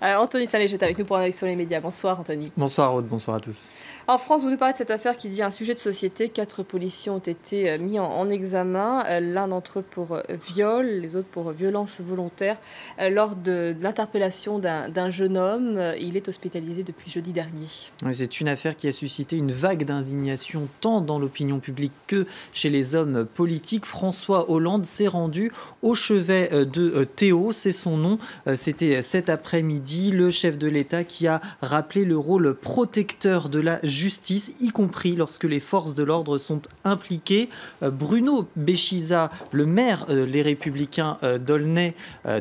Anthony Saint-Léger est avec nous pour un œil sur les médias. Bonsoir Anthony. Bonsoir Aude, bonsoir à tous. En France, vous nous parlez de cette affaire qui devient un sujet de société. 4 policiers ont été mis en examen, l'un d'entre eux pour viol, les autres pour violence volontaire, lors de l'interpellation d'un jeune homme. Il est hospitalisé depuis jeudi dernier. C'est une affaire qui a suscité une vague d'indignation tant dans l'opinion publique que chez les hommes politiques. François Hollande s'est rendu au chevet de Théo, c'est son nom. C'était cet après-midi, le chef de l'État qui a rappelé le rôle protecteur de la justice, y compris lorsque les forces de l'ordre sont impliquées. Bruno Béchiza, le maire Les Républicains d'Aulnay,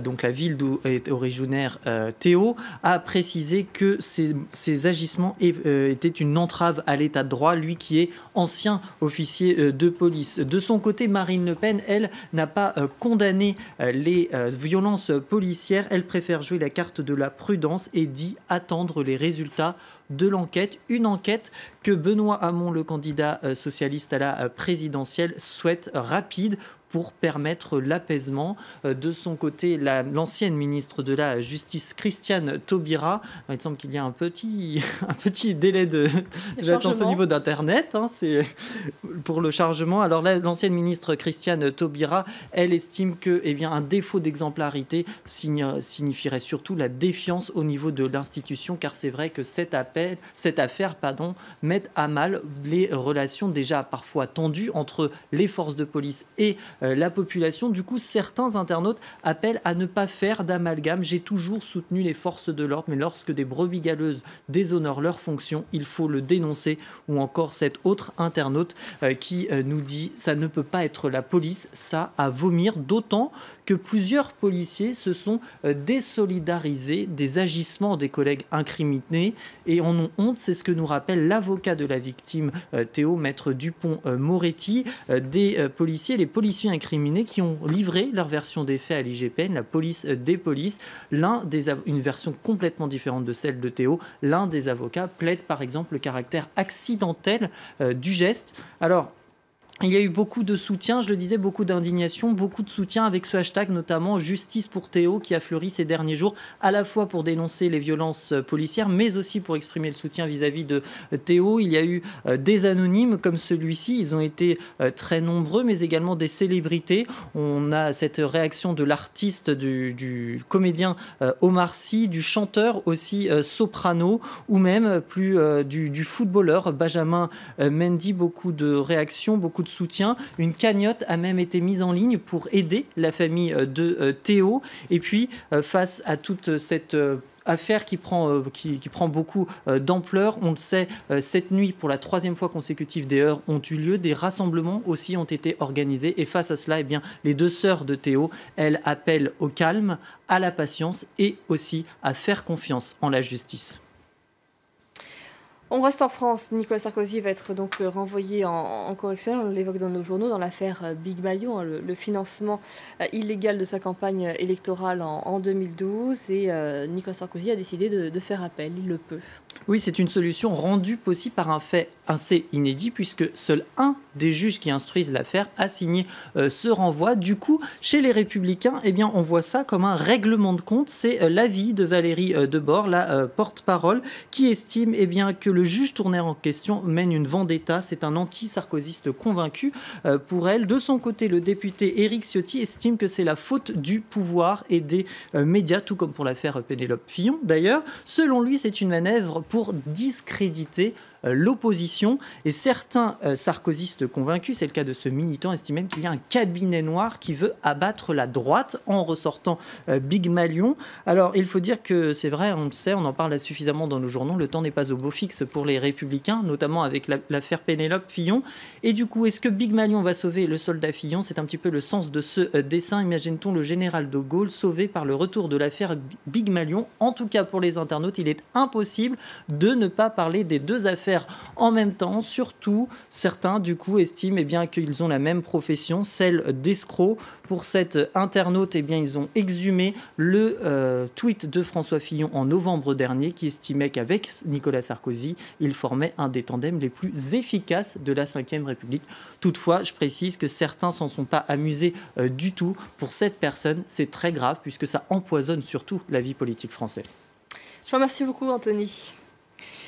donc la ville d'où est originaire Théo, a précisé que ces agissements étaient une entrave à l'état de droit, lui qui est ancien officier de police. De son côté, Marine Le Pen, elle, n'a pas condamné les violences policières. Elle préfère jouer la carte de la prudence et dit attendre les résultats de l'enquête. Une enquête que Benoît Hamon, le candidat socialiste à la présidentielle, souhaite rapide pour permettre l'apaisement. De son côté, l'ancienne ministre de la Justice, Christiane Taubira, il semble qu'il y a un petit délai de latence au niveau d'Internet, c'est pour le chargement. Alors là, l'ancienne ministre Christiane Taubira, elle estime que un défaut d'exemplarité signifierait surtout la défiance au niveau de l'institution, car c'est vrai que cette affaire met à mal les relations déjà parfois tendues entre les forces de police et la population. Du coup, certains internautes appellent à ne pas faire d'amalgame. J'ai toujours soutenu les forces de l'ordre, mais lorsque des brebis galeuses déshonorent leur fonction, il faut le dénoncer. Ou encore cet autre internaute qui nous dit « ça ne peut pas être la police, ça à vomir », d'autant que plusieurs policiers se sont désolidarisés des agissements des collègues incriminés et en ont honte. C'est ce que nous rappelle l'avocat de la victime, Théo, maître Dupont-Moretti. Les policiers incriminés qui ont livré leur version des faits à l'IGPN, la police des polices. Une version complètement différente de celle de Théo. L'un des avocats plaide par exemple le caractère accidentel du geste. Alors, il y a eu beaucoup de soutien, je le disais, beaucoup d'indignation, beaucoup de soutien avec ce hashtag, notamment Justice pour Théo, qui a fleuri ces derniers jours, à la fois pour dénoncer les violences policières, mais aussi pour exprimer le soutien vis-à-vis de Théo. Il y a eu des anonymes comme celui-ci, ils ont été très nombreux, mais également des célébrités. On a cette réaction de l'artiste, du comédien Omar Sy, du chanteur aussi Soprano, ou même du footballeur Benjamin Mendy. Beaucoup de réactions, beaucoup de soutien. Une cagnotte a même été mise en ligne pour aider la famille de Théo. Et puis, face à toute cette affaire qui prend beaucoup d'ampleur, on le sait, cette nuit, pour la 3e fois consécutive, des heurts ont eu lieu. Des rassemblements aussi ont été organisés. Et face à cela, les 2 sœurs de Théo, elles appellent au calme, à la patience et aussi à faire confiance en la justice. On reste en France. Nicolas Sarkozy va être donc renvoyé en correctionnel. On l'évoque dans nos journaux, dans l'affaire Big Maillot, le financement illégal de sa campagne électorale en 2012. Et Nicolas Sarkozy a décidé de faire appel. Il le peut. Oui, c'est une solution rendue possible par un fait assez inédit, puisque seul un des juges qui instruisent l'affaire a signé ce renvoi. Du coup, chez les Républicains, on voit ça comme un règlement de compte. C'est l'avis de Valérie Debord, la porte-parole, qui estime que le juge tournaire en question mène une vendetta. C'est un anti-sarkozyste convaincu pour elle. De son côté, le député Éric Ciotti estime que c'est la faute du pouvoir et des médias, tout comme pour l'affaire Pénélope Fillon. D'ailleurs, selon lui, c'est une manœuvre pour discréditer l'opposition. Et certains sarkozystes convaincus, c'est le cas de ce militant, estiment même qu'il y a un cabinet noir qui veut abattre la droite en ressortant Big Maillot. Alors, il faut dire que c'est vrai, on le sait, on en parle suffisamment dans nos journaux, le temps n'est pas au beau fixe pour les Républicains, notamment avec l'affaire Pénélope Fillon. Et du coup, est-ce que Big Maillot va sauver le soldat Fillon? C'est un petit peu le sens de ce dessin. Imagine-t-on le général de Gaulle sauvé par le retour de l'affaire Big Maillot? En tout cas, pour les internautes, il est impossible de ne pas parler des 2 affaires en même temps. Surtout, certains du coup estiment qu'ils ont la même profession, celle d'escroc. Pour cet internaute, ils ont exhumé le tweet de François Fillon en novembre dernier, qui estimait qu'avec Nicolas Sarkozy, il formait un des tandems les plus efficaces de la Ve République. Toutefois, je précise que certains s'en sont pas amusés du tout. Pour cette personne, c'est très grave, puisque ça empoisonne surtout la vie politique française. Je vous remercie beaucoup, Anthony.